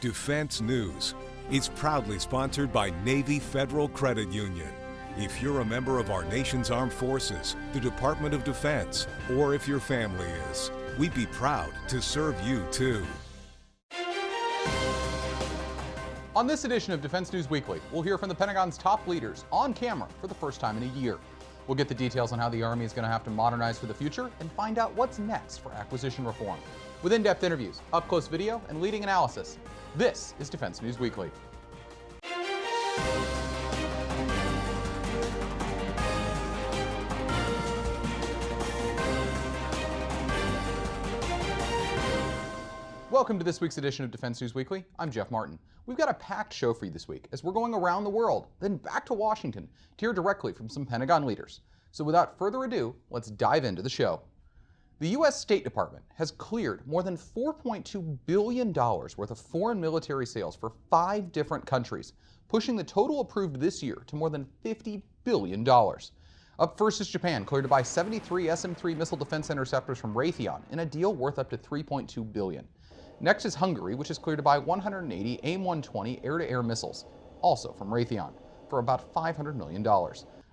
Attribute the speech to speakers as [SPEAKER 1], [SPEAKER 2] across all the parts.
[SPEAKER 1] Defense News. It's proudly sponsored by Navy Federal Credit Union. If you're a member of our nation's armed forces, the Department of Defense, or if your family is, we'd be proud to serve you too.
[SPEAKER 2] On this edition of Defense News Weekly, we'll hear from the Pentagon's top leaders on camera for the first time in a year. We'll get the details on how the Army is going to have to modernize for the future and find out what's next for acquisition reform. With in-depth interviews, up-close video, and leading analysis, this is Defense News Weekly. Welcome to this week's edition of Defense News Weekly. I'm Jeff Martin. We've got a packed show for you this week as we're going around the world, then back to Washington to hear directly from some Pentagon leaders. So without further ado, let's dive into the show. The U.S. State Department has cleared more than $4.2 billion worth of foreign military sales for 5 different countries, pushing the total approved this year to more than $50 billion. Up first is Japan, cleared to buy 73 SM-3 missile defense interceptors from Raytheon in a deal worth up to $3.2 billion. Next is Hungary, which is cleared to buy 180 AIM-120 air-to-air missiles, also from Raytheon, for about $500 million.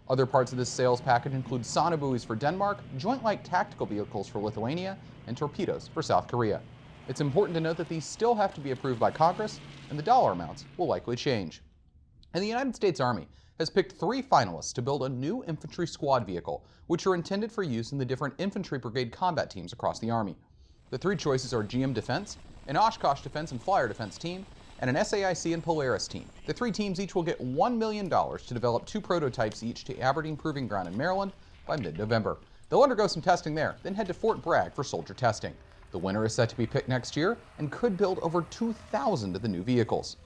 [SPEAKER 2] Other parts of this sales package include sonobuoys for Denmark, Joint Light Tactical Vehicles for Lithuania, and torpedoes for South Korea. It's important to note that these still have to be approved by Congress, and the dollar amounts will likely change. And the United States Army has picked 3 finalists to build a new Infantry Squad Vehicle, which are intended for use in the different infantry brigade combat teams across the Army. The 3 choices are GM Defense, an Oshkosh Defense and Flyer Defense team, and an SAIC and Polaris team. The 3 teams each will get $1 million to develop 2 prototypes each to Aberdeen Proving Ground in Maryland by mid-November. They'll undergo some testing there, then head to Fort Bragg for soldier testing. The winner is set to be picked next year and could build over 2,000 of the new vehicles.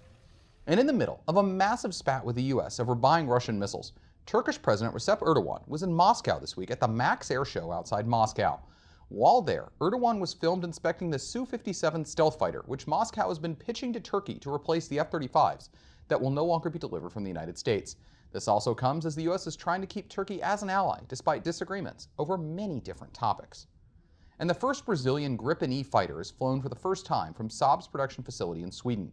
[SPEAKER 2] And in the middle of a massive spat with the U.S. over buying Russian missiles, Turkish President Recep Erdogan was in Moscow this week at the MAX Air Show outside Moscow. While there, Erdogan was filmed inspecting the Su-57 stealth fighter, which Moscow has been pitching to Turkey to replace the F-35s that will no longer be delivered from the United States. This also comes as the U.S. is trying to keep Turkey as an ally, despite disagreements over many different topics. And the first Brazilian Gripen E fighter is flown for the first time from Saab's production facility in Sweden.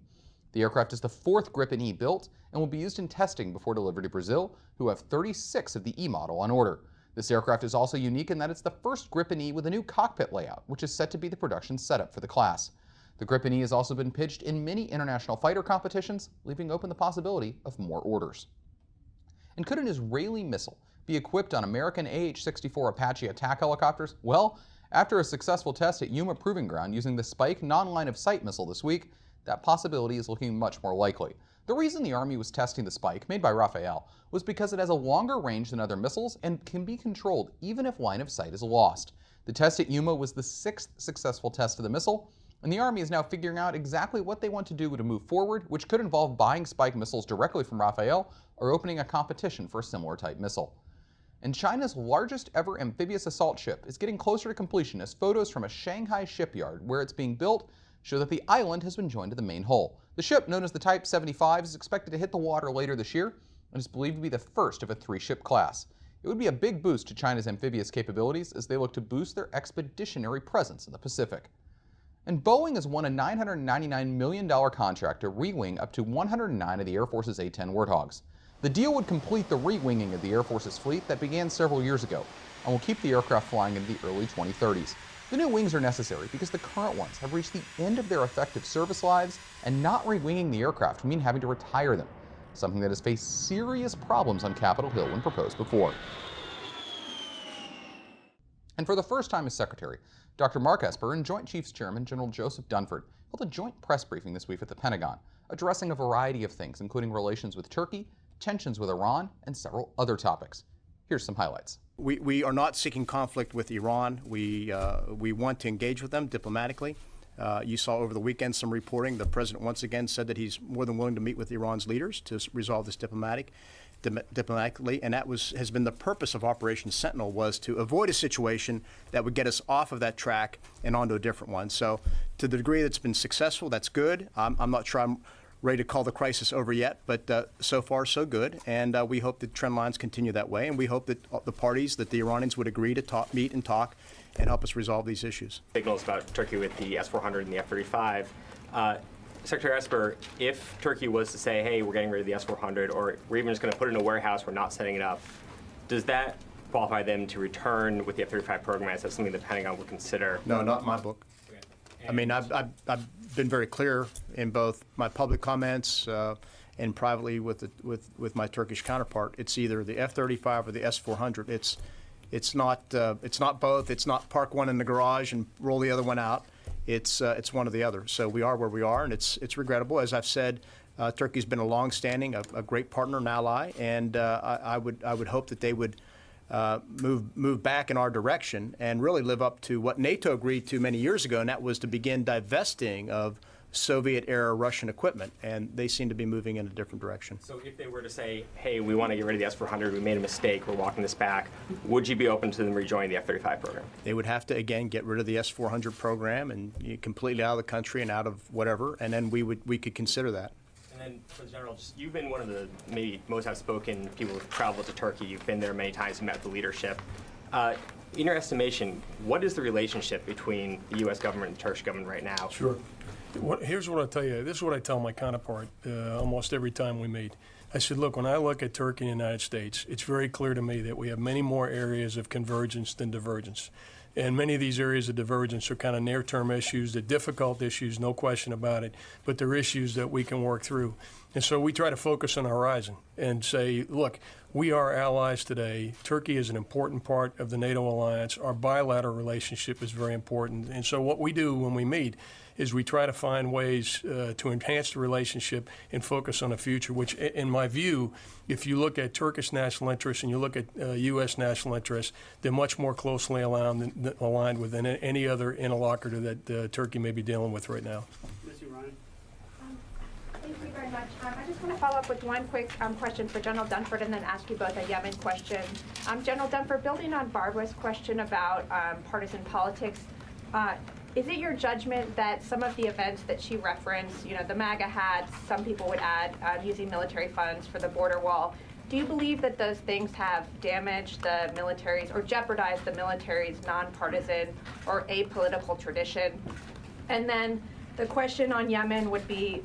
[SPEAKER 2] The aircraft is the 4th Gripen E built and will be used in testing before delivery to Brazil, who have 36 of the E model on order. This aircraft is also unique in that it's the first Gripen E with a new cockpit layout, which is set to be the production setup for the class. The Gripen E has also been pitched in many international fighter competitions, leaving open the possibility of more orders. And could an Israeli missile be equipped on American AH-64 Apache attack helicopters? Well, after a successful test at Yuma Proving Ground using the Spike non-line-of-sight missile this week, that possibility is looking much more likely. The reason the Army was testing the Spike, made by Rafael, was because it has a longer range than other missiles and can be controlled even if line of sight is lost. The test at Yuma was the 6th successful test of the missile, and the Army is now figuring out exactly what they want to do to move forward, which could involve buying Spike missiles directly from Rafael or opening a competition for a similar type missile. And China's largest ever amphibious assault ship is getting closer to completion as photos from a Shanghai shipyard where it's being built show that the island has been joined to the main hull. The ship, known as the Type 75, is expected to hit the water later this year and is believed to be the first of a 3-ship class. It would be a big boost to China's amphibious capabilities as they look to boost their expeditionary presence in the Pacific. And Boeing has won a $999 million contract to re-wing up to 109 of the Air Force's A-10 Warthogs. The deal would complete the re-winging of the Air Force's fleet that began several years ago and will keep the aircraft flying into the early 2030s. The new wings are necessary because the current ones have reached the end of their effective service lives, and not re-winging the aircraft would mean having to retire them, something that has faced serious problems on Capitol Hill when proposed before. And for the first time as Secretary, Dr. Mark Esper and Joint Chiefs Chairman General Joseph Dunford held a joint press briefing this week at the Pentagon, addressing a variety of things, including relations with Turkey, tensions with Iran, and several other topics. Here's some highlights.
[SPEAKER 3] We are not seeking conflict with Iran. We want to engage with them diplomatically. You saw over the weekend some reporting. The president once again said that he's more than willing to meet with Iran's leaders to resolve this diplomatically, and that has been the purpose of Operation Sentinel, was to avoid a situation that would get us off of that track and onto a different one. So to the degree that's been successful, that's good. I'm not sure I'm ready to call the crisis over yet, but so far so good, and we hope that trend lines continue that way, and we hope that the parties, that the Iranians would agree to meet and talk and help us resolve these issues.
[SPEAKER 4] Signals about Turkey with the S-400 and the F-35. Secretary Esper, if Turkey was to say, hey, we're getting rid of the S-400, or we're even just going to put it in a warehouse, we're not setting it up, does that qualify them to return with the F-35 program? Is that something the Pentagon would consider?
[SPEAKER 3] No, not in my book.
[SPEAKER 4] Okay.
[SPEAKER 3] I mean, I've been very clear in both my public comments and privately with my Turkish counterpart. It's either the F-35 or the S-400. It's not both. It's not park one in the garage and roll the other one out. It's one or the other. So we are where we are, and it's regrettable. As I've said, Turkey's been a long-standing, a great partner and ally, and I would hope that they would move back in our direction and really live up to what NATO agreed to many years ago, and that was to begin divesting of Soviet-era Russian equipment, and they seem to be moving in a different direction.
[SPEAKER 4] So if they were to say, hey, we want to get rid of the S-400, we made a mistake, we're walking this back, would you be open to them rejoining the F-35 program?
[SPEAKER 3] They would have to, again, get rid of the S-400 program and completely out of the country and out of whatever, and then we could consider that.
[SPEAKER 4] And then, for the General, you've been one of the maybe most outspoken people who've traveled to Turkey. You've been there many times and met the leadership. In your estimation, what is the relationship between the U.S. government and the Turkish government right now?
[SPEAKER 5] Sure. Here's what I'll tell you. This is what I tell my counterpart almost every time we meet. I said, look, when I look at Turkey and the United States, it's very clear to me that we have many more areas of convergence than divergence. And many of these areas of divergence are kind of near-term issues. They're difficult issues, no question about it, but they're issues that we can work through. And so we try to focus on the horizon and say, look, we are allies today. Turkey is an important part of the NATO alliance. Our bilateral relationship is very important. And so what we do when we meet is we try to find ways to enhance the relationship and focus on the future, which, in my view, if you look at Turkish national interests and you look at U.S. national interests, they're much more closely aligned with any other interlocutor that Turkey may be dealing with right now.
[SPEAKER 6] Thank you very much. I just want to follow up with one quick question for General Dunford and then ask you both a Yemen question. General Dunford, building on Barbara's question about partisan politics, is it your judgment that some of the events that she referenced, you know, the MAGA hats, some people would add using military funds for the border wall, do you believe that those things have damaged the military's or jeopardized the military's nonpartisan or apolitical tradition? And then the question on Yemen would be,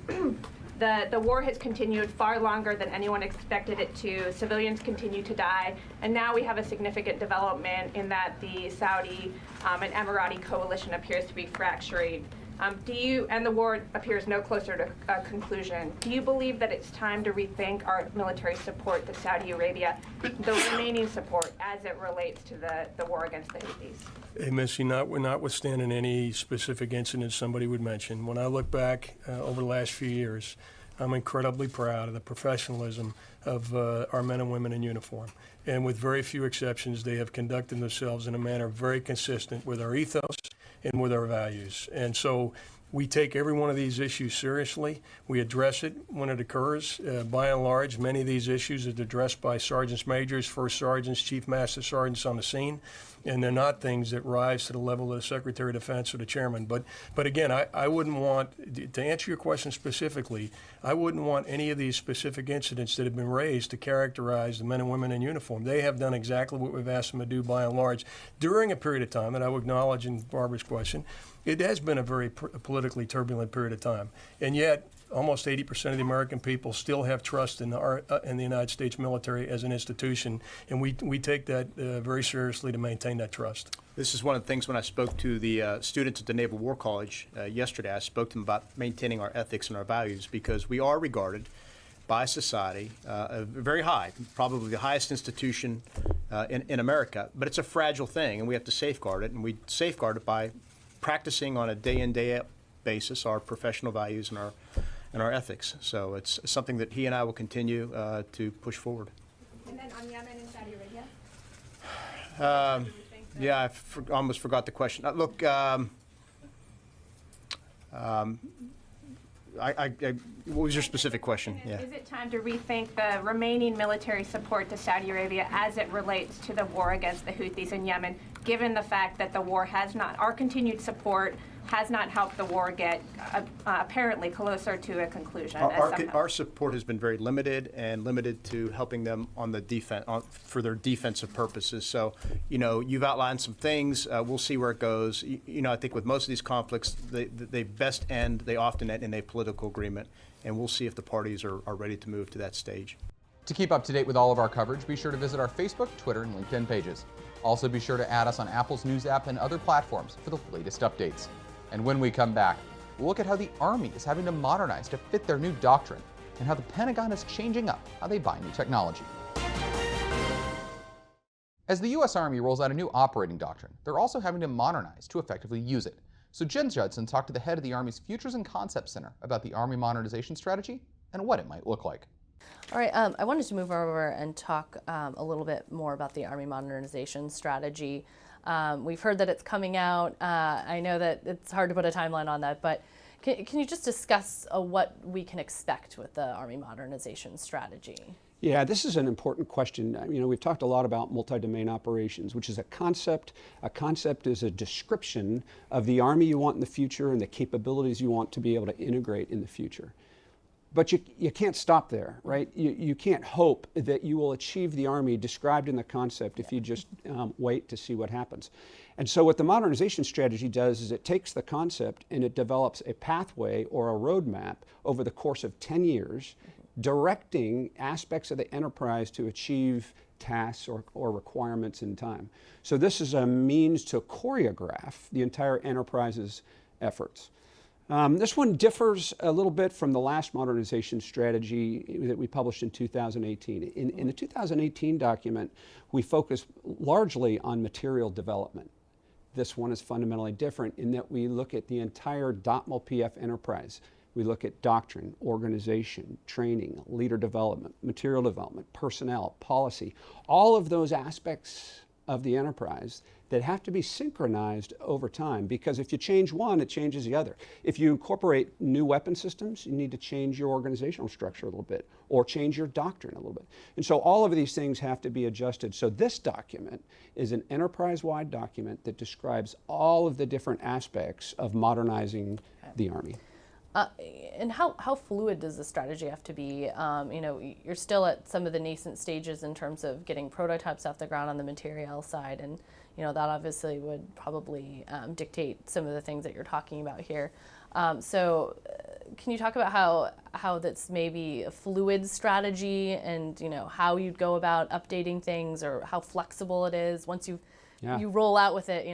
[SPEAKER 6] the war has continued far longer than anyone expected it to. Civilians continue to die, and now we have a significant development in that the Saudi and Emirati coalition appears to be fracturing. And the war appears no closer to a conclusion. Do you believe that it's time to rethink our military support to Saudi Arabia, the remaining support as it relates to the war against the Houthis?
[SPEAKER 5] Hey, Missy, notwithstanding any specific incidents somebody would mention, when I look back over the last few years, I'm incredibly proud of the professionalism of our men and women in uniform. And with very few exceptions, they have conducted themselves in a manner very consistent with our ethos and with our values. And so we take every one of these issues seriously. We address it when it occurs. By and large, many of these issues are addressed by sergeants majors, first sergeants, chief master sergeants on the scene, and they're not things that rise to the level of the Secretary of Defense or the chairman. But again, I wouldn't want, to answer your question specifically, I wouldn't want any of these specific incidents that have been raised to characterize the men and women in uniform. They have done exactly what we've asked them to do by and large during a period of time, and I will acknowledge in Barbara's question, it has been a very politically turbulent period of time. And yet, almost 80% of the American people still have trust in the United States military as an institution, and we take that very seriously to maintain that trust.
[SPEAKER 3] This is one of the things when I spoke to the students at the Naval War College yesterday, I spoke to them about maintaining our ethics and our values, because we are regarded by society very high, probably the highest institution in America, but it's a fragile thing, and we have to safeguard it, and we safeguard it by practicing on a day-in, day-out basis our professional values and our ethics. So it's something that he and I will continue to push forward.
[SPEAKER 6] And then on Yemen and Saudi Arabia?
[SPEAKER 3] Yeah, I almost forgot the question. Look, what was your specific question?
[SPEAKER 6] Yeah. Is it time to rethink the remaining military support to Saudi Arabia as it relates to the war against the Houthis in Yemen, given the fact that the war has not, our continued support has not helped the war get apparently closer to a conclusion.
[SPEAKER 3] Our support has been very limited and limited to helping them on the for their defensive purposes. So, you've outlined some things. We'll see where it goes. I think with most of these conflicts, they often end in a political agreement, and we'll see if the parties are ready to move to that stage.
[SPEAKER 2] To keep up to date with all of our coverage, be sure to visit our Facebook, Twitter, and LinkedIn pages. Also, be sure to add us on Apple's News app and other platforms for the latest updates. And when we come back, we'll look at how the Army is having to modernize to fit their new doctrine, and how the Pentagon is changing up how they buy new technology. As the U.S. Army rolls out a new operating doctrine, they're also having to modernize to effectively use it. So Jen Judson talked to the head of the Army's Futures and Concepts Center about the Army modernization strategy and what it might look like.
[SPEAKER 7] All right, I wanted to move over and talk a little bit more about the Army modernization strategy. We've heard that it's coming out. I know that it's hard to put a timeline on that, but can you just discuss what we can expect with the Army modernization strategy?
[SPEAKER 8] Yeah, this is an important question. We've talked a lot about multi-domain operations, which is a concept. A concept is a description of the Army you want in the future and the capabilities you want to be able to integrate in the future. But you can't stop there, right? You can't hope that you will achieve the Army described in the concept if you just wait to see what happens. And so what the modernization strategy does is it takes the concept and it develops a pathway or a roadmap over the course of 10 years, directing aspects of the enterprise to achieve tasks or requirements in time. So this is a means to choreograph the entire enterprise's efforts. This one differs a little bit from the last modernization strategy that we published in 2018. In the 2018 document, we focused largely on material development. This one is fundamentally different in that we look at the entire DOTMLPF enterprise. We look at doctrine, organization, training, leader development, material development, personnel, policy, all of those aspects of the enterprise that have to be synchronized over time, because if you change one, it changes the other. If you incorporate new weapon systems, you need to change your organizational structure a little bit, or change your doctrine a little bit. And so all of these things have to be adjusted. So this document is an enterprise-wide document that describes all of the different aspects of modernizing the Army.
[SPEAKER 7] And how fluid does the strategy have to be? You're still at some of the nascent stages in terms of getting prototypes off the ground on the material side, and that obviously would probably dictate some of the things that you're talking about here. So can you talk about how that's maybe a fluid strategy, and how you'd go about updating things, or how flexible it is once you roll out with it?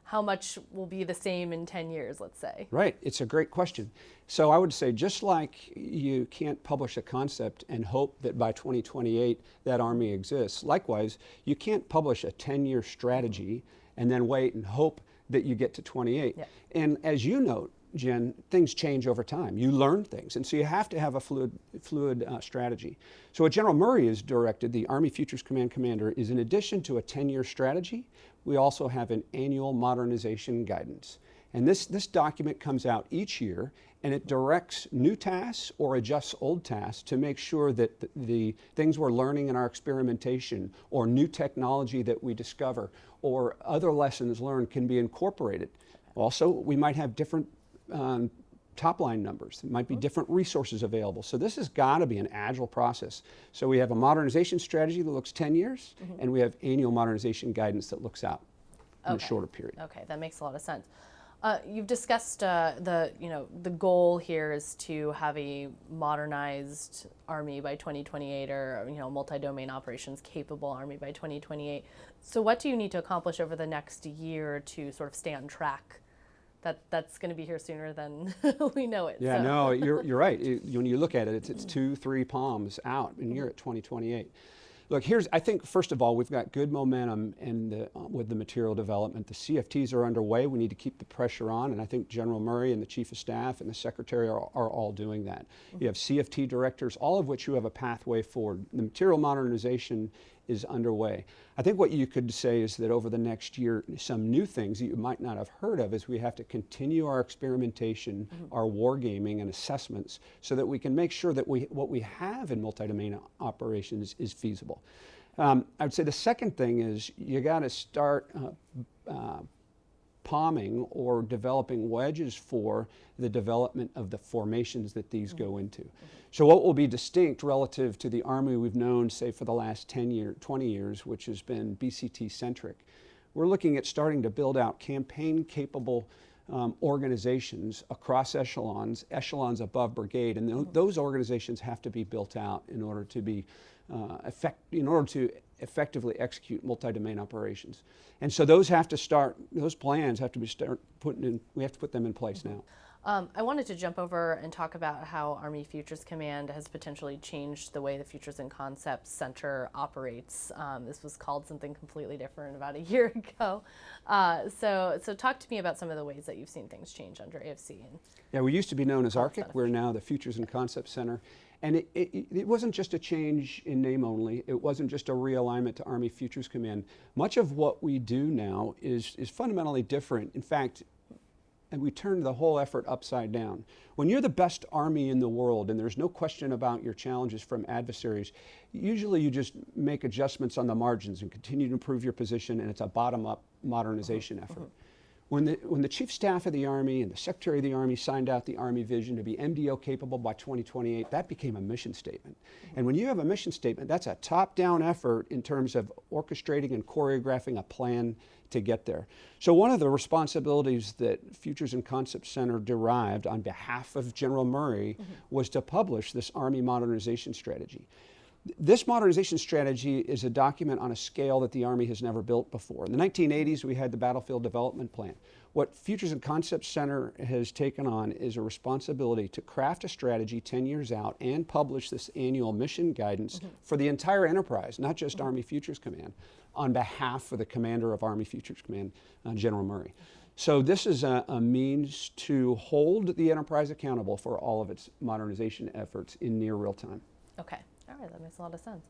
[SPEAKER 7] How much will be the same in 10 years, let's say?
[SPEAKER 8] Right, it's a great question. So I would say, just like you can't publish a concept and hope that by 2028 that Army exists, likewise, you can't publish a 10-year strategy and then wait and hope that you get to 28. Yeah. And as you note, Jen, things change over time. You learn things, and so you have to have a fluid strategy. So what General Murray has directed, the Army Futures Command Commander, is in addition to a 10-year strategy, we also have an annual modernization guidance. And this document comes out each year, and it directs new tasks or adjusts old tasks to make sure that the things we're learning in our experimentation, or new technology that we discover, or other lessons learned can be incorporated. Also, we might have different top-line numbers. There might be different resources available. So this has got to be an agile process. So we have a modernization strategy that looks 10 years, and we have annual modernization guidance that looks out in a shorter period.
[SPEAKER 7] Okay, that makes a lot of sense. You've discussed the goal here is to have a modernized Army by 2028, or multi-domain operations capable Army by 2028. So what do you need to accomplish over the next year to sort of stay on track? That's going to be here sooner than we know it.
[SPEAKER 8] Yeah,
[SPEAKER 7] so.
[SPEAKER 8] No, you're right. When you look at it, it's 2-3 palms out, and you're at 2028. Look, I think, first of all, we've got good momentum with the material development. The CFTs are underway. We need to keep the pressure on, and I think General Murray and the Chief of Staff and the Secretary are all doing that. You have CFT directors, all of which you have a pathway forward. The material modernization is underway. I think what you could say is that over the next year, some new things that you might not have heard of is we have to continue our experimentation, our wargaming and assessments, so that we can make sure that what we have in multi-domain operations is feasible. I would say the second thing is you got to start palming or developing wedges for the development of the formations that these go into. So what will be distinct relative to the Army we've known, say, for the last 20 years, which has been BCT-centric, we're looking at starting to build out campaign-capable organizations across echelons above brigade, and those organizations have to be built out in order to be effectively execute multi-domain operations. And so those plans have to be we have to put them in place now.
[SPEAKER 7] I wanted to jump over and talk about how Army Futures Command has potentially changed the way the Futures and Concepts Center operates. This was called something completely different about a year ago. So talk to me about some of the ways that you've seen things change under AFC.
[SPEAKER 8] Yeah, we used to be known as ARCIC. We're now the Futures and Concepts Center. And it wasn't just a change in name only. It wasn't just a realignment to Army Futures Command. Much of what we do now is fundamentally different. In fact, and we turned the whole effort upside down. When you're the best Army in the world and there's no question about your challenges from adversaries, usually you just make adjustments on the margins and continue to improve your position, and it's a bottom-up modernization effort. When the Chief Staff of the Army and the Secretary of the Army signed out the Army vision to be MDO capable by 2028, that became a mission statement. And when you have a mission statement, that's a top-down effort in terms of orchestrating and choreographing a plan to get there. So one of the responsibilities that Futures and Concepts Center derived on behalf of General Murray was to publish this Army modernization strategy. This modernization strategy is a document on a scale that the Army has never built before. In the 1980s, we had the Battlefield Development Plan. What Futures and Concepts Center has taken on is a responsibility to craft a strategy 10 years out and publish this annual mission guidance for the entire enterprise, not just Army Futures Command, on behalf of the commander of Army Futures Command, General Murray. So this is a means to hold the enterprise accountable for all of its modernization efforts in near real time.
[SPEAKER 7] Okay. All right, that makes a lot of sense.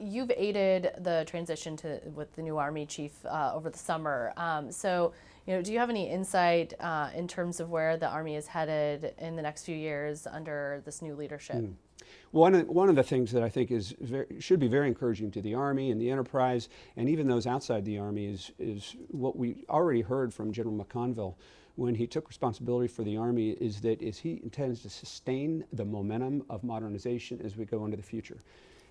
[SPEAKER 7] You've aided the transition with the new Army chief over the summer. So, do you have any insight in terms of where the Army is headed in the next few years under this new leadership?
[SPEAKER 8] One of the things that I think should be very encouraging to the Army and the enterprise, and even those outside the Army, is what we already heard from General McConville when he took responsibility for the Army, is he intends to sustain the momentum of modernization as we go into the future.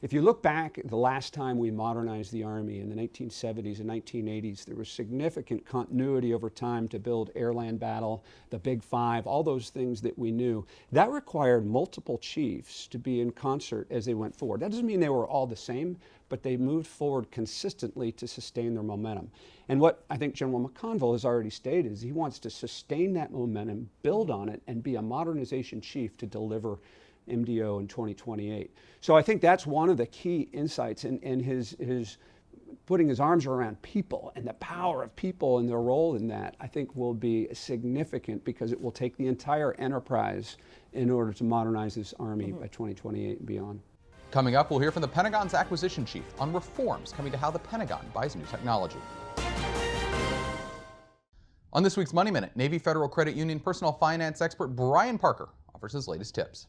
[SPEAKER 8] If you look back at the last time we modernized the Army in the 1970s and 1980s, there was significant continuity over time to build air-land battle, the Big Five, all those things that we knew. That required multiple chiefs to be in concert as they went forward. That doesn't mean they were all the same, but they moved forward consistently to sustain their momentum. And what I think General McConville has already stated is he wants to sustain that momentum, build on it, and be a modernization chief to deliver MDO in 2028. So I think that's one of the key insights, and his putting his arms around people and the power of people and their role in that, I think will be significant because it will take the entire enterprise in order to modernize this Army by 2028 and beyond.
[SPEAKER 2] Coming up, we'll hear from the Pentagon's acquisition chief on reforms coming to how the Pentagon buys new technology. On this week's Money Minute, Navy Federal Credit Union personal finance expert Brian Parker offers his latest tips.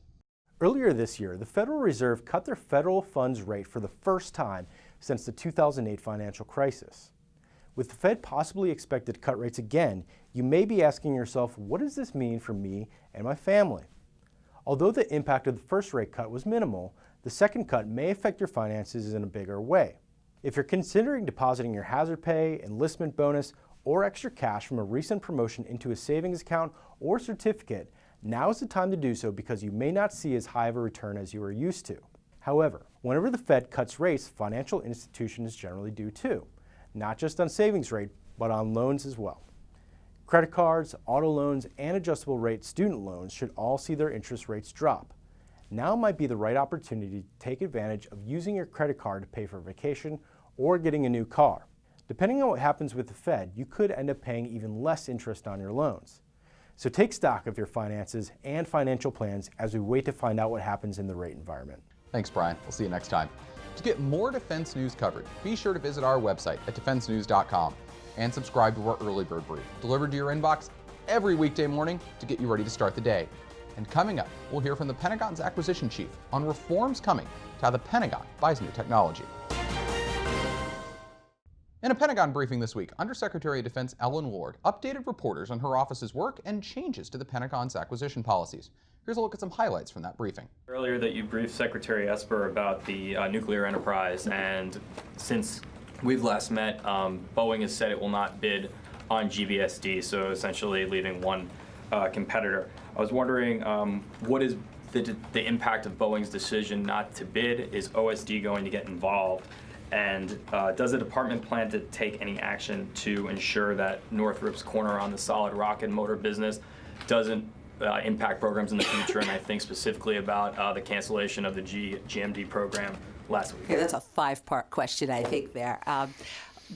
[SPEAKER 9] Earlier this year, the Federal Reserve cut their federal funds rate for the first time since the 2008 financial crisis. With the Fed possibly expected to cut rates again, you may be asking yourself, what does this mean for me and my family? Although the impact of the first rate cut was minimal, the second cut may affect your finances in a bigger way. If you're considering depositing your hazard pay, enlistment bonus, or extra cash from a recent promotion into a savings account or certificate, now is the time to do so because you may not see as high of a return as you are used to. However, whenever the Fed cuts rates, financial institutions generally do too, not just on savings rate, but on loans as well. Credit cards, auto loans, and adjustable rate student loans should all see their interest rates drop. Now might be the right opportunity to take advantage of using your credit card to pay for a vacation or getting a new car. Depending on what happens with the Fed, you could end up paying even less interest on your loans. So take stock of your finances and financial plans as we wait to find out what happens in the rate environment.
[SPEAKER 2] Thanks, Brian. We'll see you next time. To get more defense news coverage, be sure to visit our website at defensenews.com and subscribe to our Early Bird Brief, delivered to your inbox every weekday morning to get you ready to start the day. And coming up, we'll hear from the Pentagon's acquisition chief on reforms coming to how the Pentagon buys new technology. In a Pentagon briefing this week, Undersecretary of Defense Ellen Ward updated reporters on her office's work and changes to the Pentagon's acquisition policies. Here's a look at some highlights from that briefing.
[SPEAKER 10] Earlier that you briefed Secretary Esper about the nuclear enterprise, and since we've last met, Boeing has said it will not bid on GBSD, so essentially leaving one competitor. I was wondering, what is the impact of Boeing's decision not to bid? Is OSD going to get involved? And does the department plan to take any action to ensure that Northrop's corner on the solid rocket motor business doesn't impact programs in the future? And I think specifically about the cancellation of the GMD program last week.
[SPEAKER 11] Okay, that's a five-part question, I think, there.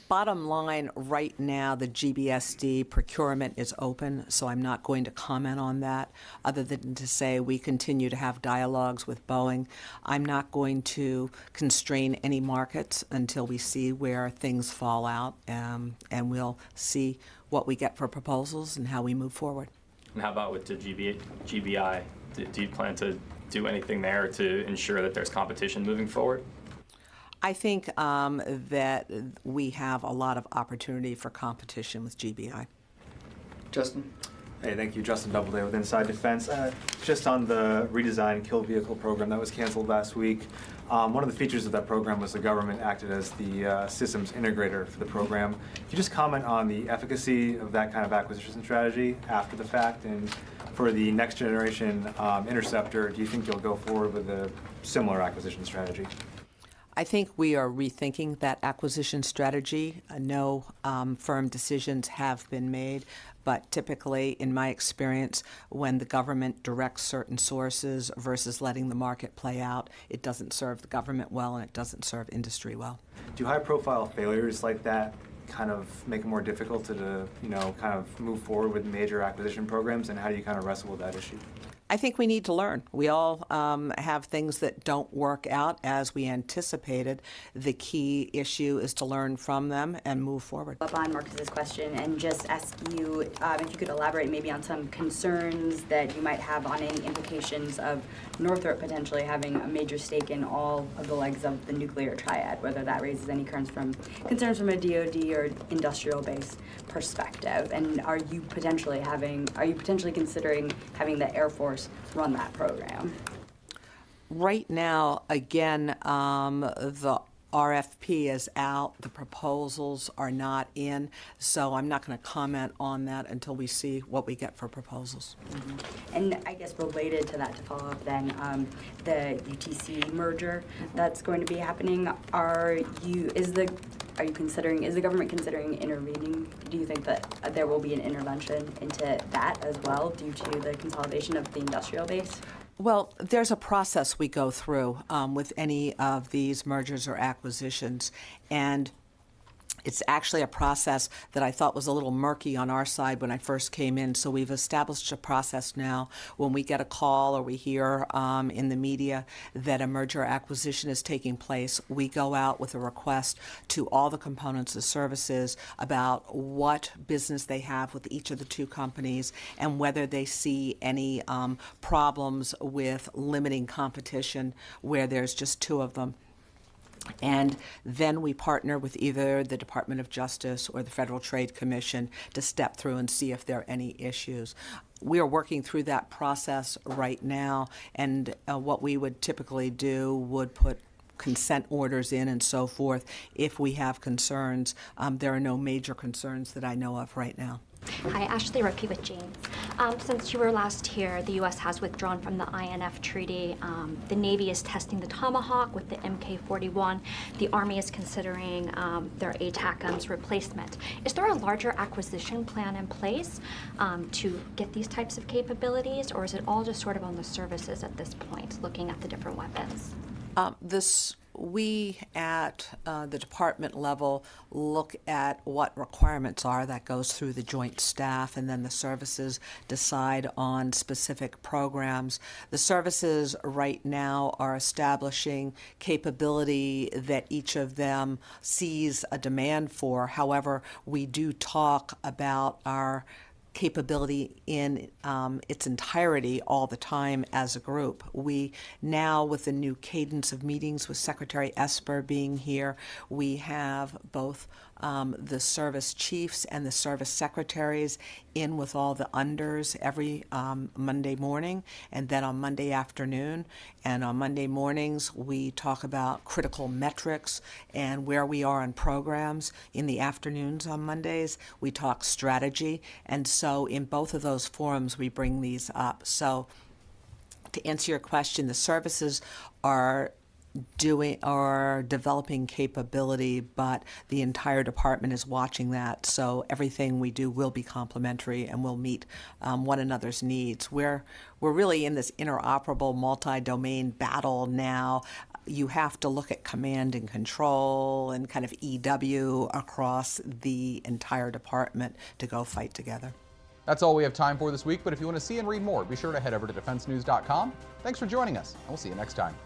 [SPEAKER 11] Bottom line, right now, the GBSD procurement is open, so I'm not going to comment on that, other than to say we continue to have dialogues with Boeing. I'm not going to constrain any markets until we see where things fall out, and we'll see what we get for proposals and how we move forward.
[SPEAKER 10] And how about with the GBI? Do you plan to do anything there to ensure that there's competition moving forward?
[SPEAKER 11] I think that we have a lot of opportunity for competition with GBI.
[SPEAKER 12] Justin? Hey, thank you. Justin Doubleday with Inside Defense. Just on the redesigned kill vehicle program that was canceled last week, one of the features of that program was the government acted as the systems integrator for the program. Can you just comment on the efficacy of that kind of acquisition strategy after the fact? And for the next generation interceptor, do you think you'll go forward with a similar acquisition strategy?
[SPEAKER 11] I think we are rethinking that acquisition strategy. No firm decisions have been made, but typically, in my experience, when the government directs certain sources versus letting the market play out, it doesn't serve the government well and it doesn't serve industry well.
[SPEAKER 12] Do high-profile failures like that kind of make it more difficult to, kind of move forward with major acquisition programs, and how do you kind of wrestle with that issue?
[SPEAKER 11] I think we need to learn. We all have things that don't work out as we anticipated. The key issue is to learn from them and move forward.
[SPEAKER 13] Up on Marcus's question and just ask you if you could elaborate maybe on some concerns that you might have on any implications of Northrop potentially having a major stake in all of the legs of the nuclear triad, whether that raises any concerns from a DoD or industrial base perspective. And are you potentially considering having the Air Force run that program?
[SPEAKER 11] Right now, again, the RFP is out, the proposals are not in, so I'm not going to comment on that until we see what we get for proposals.
[SPEAKER 13] Mm-hmm. And I guess related to that, to follow up then, the UTC merger that's going to be happening, is the government considering intervening? Do you think that there will be an intervention into that as well due to the consolidation of the industrial base?
[SPEAKER 11] Well, there's a process we go through with any of these mergers or acquisitions, and it's actually a process that I thought was a little murky on our side when I first came in. So we've established a process now. When we get a call or we hear in the media that a merger or acquisition is taking place, we go out with a request to all the components of services about what business they have with each of the two companies and whether they see any problems with limiting competition where there's just two of them. And then we partner with either the Department of Justice or the Federal Trade Commission to step through and see if there are any issues. We are working through that process right now, and what we would typically do would put consent orders in and so forth if we have concerns. There are no major concerns that I know of right now.
[SPEAKER 14] Hi, Ashley Recep with James. Since you were last here, the U.S. has withdrawn from the INF Treaty. The Navy is testing the Tomahawk with the MK-41. The Army is considering their ATACMS replacement. Is there a larger acquisition plan in place to get these types of capabilities, or is it all just sort of on the services at this point, looking at the different weapons?
[SPEAKER 11] We at the department level look at what requirements are. That goes through the joint staff, and then the services decide on specific programs. The services right now are establishing capability that each of them sees a demand for. However, we do talk about our capability in its entirety all the time as a group. We now, with the new cadence of meetings with Secretary Esper being here, we have both the service chiefs and the service secretaries in with all the unders every Monday morning, and then on Monday afternoon. And on Monday mornings, we talk about critical metrics and where we are on programs. In the afternoons on Mondays, we talk strategy. And so in both of those forums, we bring these up. So to answer your question, the services are developing capability, but the entire department is watching that. So everything we do will be complementary and will meet one another's needs. We're really in this interoperable multi-domain battle now. You have to look at command and control and kind of EW across the entire department to go fight together.
[SPEAKER 2] That's all we have time for this week, but if you want to see and read more, be sure to head over to defensenews.com. Thanks for joining us, and we'll see you next time.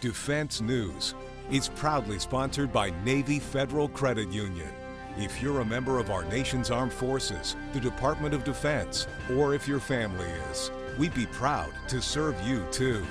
[SPEAKER 1] Defense News is proudly sponsored by Navy Federal Credit Union. If you're a member of our nation's armed forces, the Department of Defense, or if your family is, we'd be proud to serve you too.